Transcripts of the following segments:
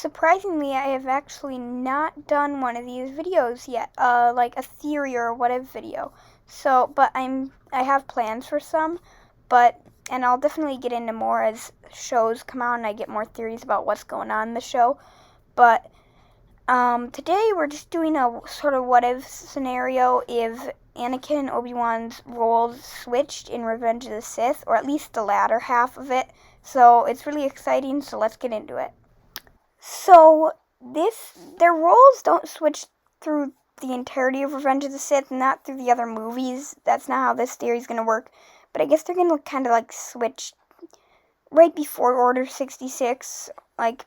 surprisingly, I have actually not done one of these videos yet, like a theory or whatever video. So, but I have plans for some, and I'll definitely get into more as shows come out and I get more theories about what's going on in the show. But today we're just doing a sort of what if scenario if Anakin and Obi-Wan's roles switched in Revenge of the Sith, or at least the latter half of it. So it's really exciting, so let's get into it. So their roles don't switch through the entirety of Revenge of the Sith, not through the other movies. That's not how this theory is going to work. But I guess they're going to kind of like switch right before Order 66, right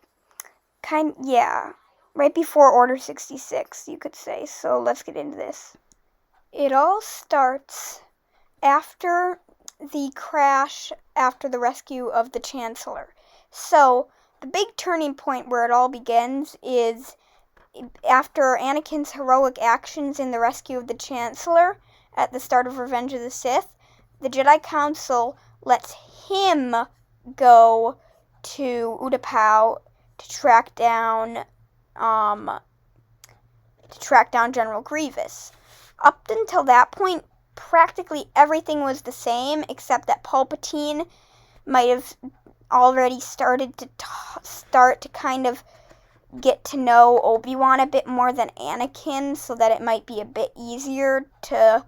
before Order 66, you could say. So let's get into this. It all starts after the crash, after the rescue of the Chancellor. So the big turning point where it all begins is after Anakin's heroic actions in the rescue of the Chancellor at the start of Revenge of the Sith. The Jedi Council lets him go to Utapau to track down General Grievous. Up until that point, practically everything was the same, except that Palpatine might have already started to kind of get to know Obi-Wan a bit more than Anakin, so that it might be a bit easier to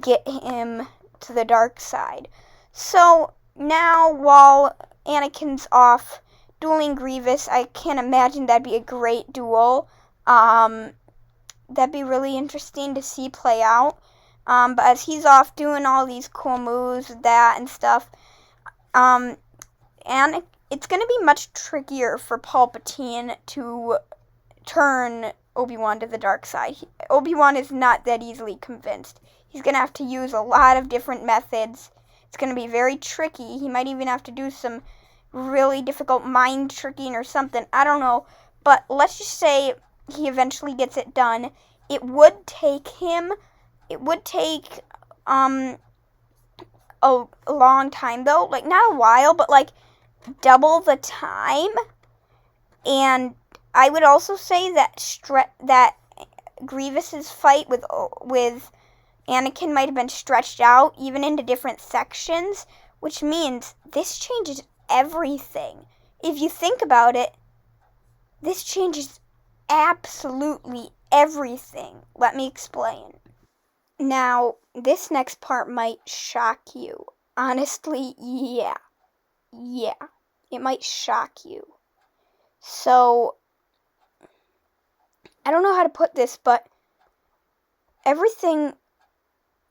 get him to the dark side. So now, while Anakin's off dueling Grievous, I can't imagine that'd be a great duel. That'd be really interesting to see play out. But as he's off doing all these cool moves with that and stuff, and it's going to be much trickier for Palpatine to turn Obi-Wan to the dark side. Obi-Wan is not that easily convinced. He's going to have to use a lot of different methods. It's going to be very tricky. He might even have to do some really difficult mind tricking or something. I don't know. But let's just say he eventually gets it done. It would take a long time though. Like, not a while, but like double the time. And I would also say that Grievous's fight with Anakin might have been stretched out even into different sections, which means this changes everything. If you think about it, this changes absolutely everything. Let me explain. Now, this next part might shock you. Honestly, yeah. It might shock you. So, I don't know how to put this, but everything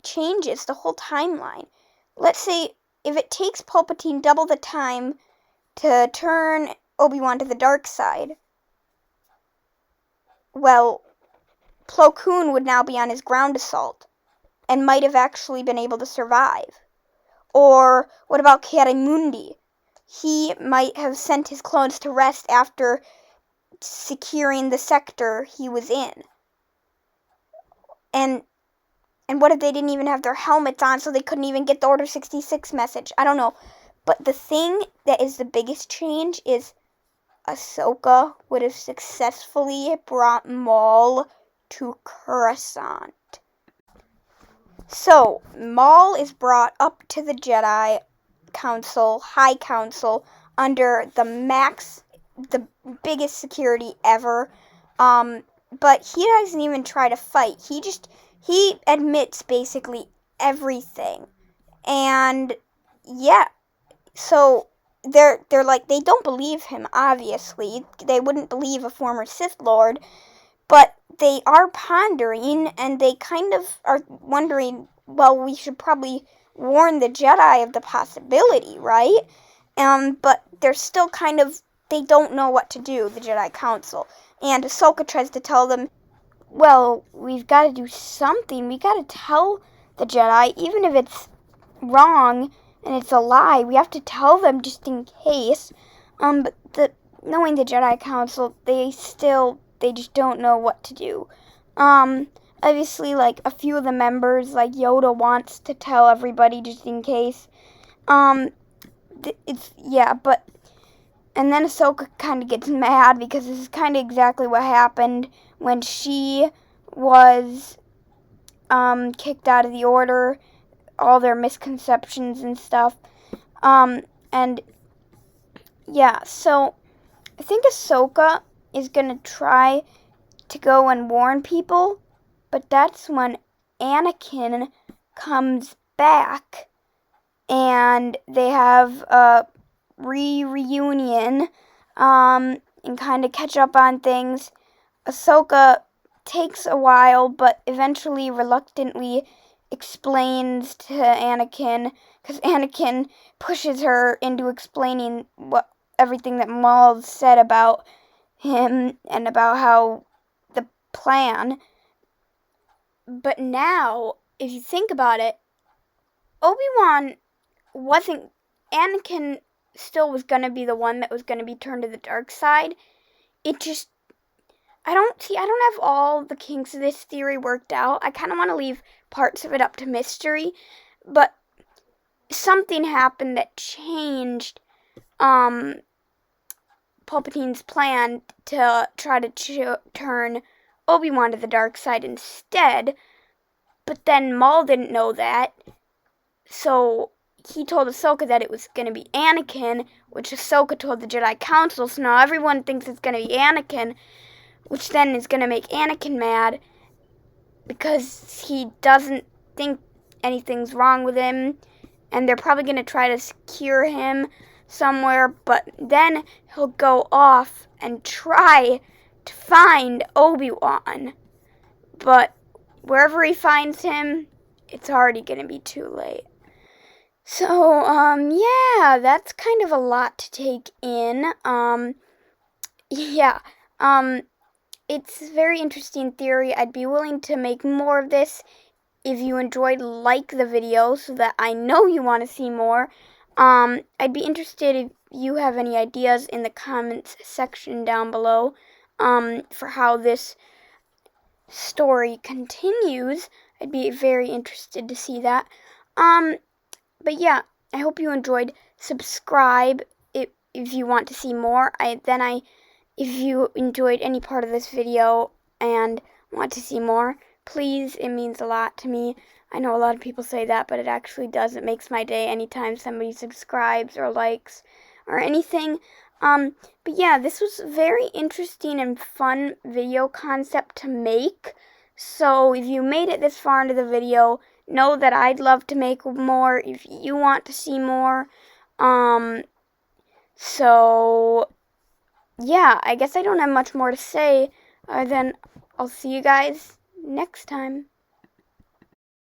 changes, the whole timeline. Let's say if it takes Palpatine double the time to turn Obi-Wan to the dark side, well, Plo Koon would now be on his ground assault and might have actually been able to survive. Or what about Barada-Mundi? He might have sent his clones to rest after securing the sector he was in. And what if they didn't even have their helmets on, so they couldn't even get the Order 66 message? I don't know. But the thing that is the biggest change is Ahsoka would have successfully brought Maul to Coruscant. So, Maul is brought up to the Jedi Council, High Council, under the biggest security ever. But he doesn't even try to fight. He admits basically everything. And yeah, so they're like, they don't believe him, obviously. They wouldn't believe a former Sith Lord, but they are pondering, and they kind of are wondering, well, we should probably warn the Jedi of the possibility, right? But they're still they don't know what to do, the Jedi Council. And Ahsoka tries to tell them, well, we've got to do something. We got to tell the Jedi, even if it's wrong and it's a lie. We have to tell them just in case. But knowing the Jedi Council, they just don't know what to do. Obviously, like, a few of the members, like Yoda, wants to tell everybody just in case. But And then Ahsoka kind of gets mad because this is kind of exactly what happened when she was kicked out of the Order, all their misconceptions and stuff. And yeah, so I think Ahsoka is going to try to go and warn people, but that's when Anakin comes back and they have a reunion and kind of catch up on things. Ahsoka takes a while, but eventually reluctantly explains to Anakin, because Anakin pushes her into explaining everything that Maul said about him and about how the plan. But now, if you think about it, Obi-Wan wasn't... Anakin still was going to be the one that was going to be turned to the dark side. It just... I don't have all the kinks of this theory worked out. I kind of want to leave parts of it up to mystery. But something happened that changed Palpatine's plan to try to turn Obi-Wan to the dark side instead. But then Maul didn't know that. So he told Ahsoka that it was going to be Anakin, which Ahsoka told the Jedi Council. So now everyone thinks it's going to be Anakin, which then is going to make Anakin mad because he doesn't think anything's wrong with him. And they're probably going to try to secure him somewhere. But then he'll go off and try to find Obi-Wan. But wherever he finds him, it's already going to be too late. So, yeah, that's kind of a lot to take in. It's a very interesting theory. I'd be willing to make more of this. If you enjoyed, like the video so that I know you want to see more. I'd be interested if you have any ideas in the comments section down below, for how this story continues. I'd be very interested to see that. But yeah, I hope you enjoyed. Subscribe if you want to see more. If you enjoyed any part of this video and want to see more, please, it means a lot to me. I know a lot of people say that, but it actually does. It makes my day anytime somebody subscribes or likes or anything. But yeah, this was a very interesting and fun video concept to make. So if you made it this far into the video, know that I'd love to make more if you want to see more. So yeah, I guess I don't have much more to say other than I'll see you guys next time.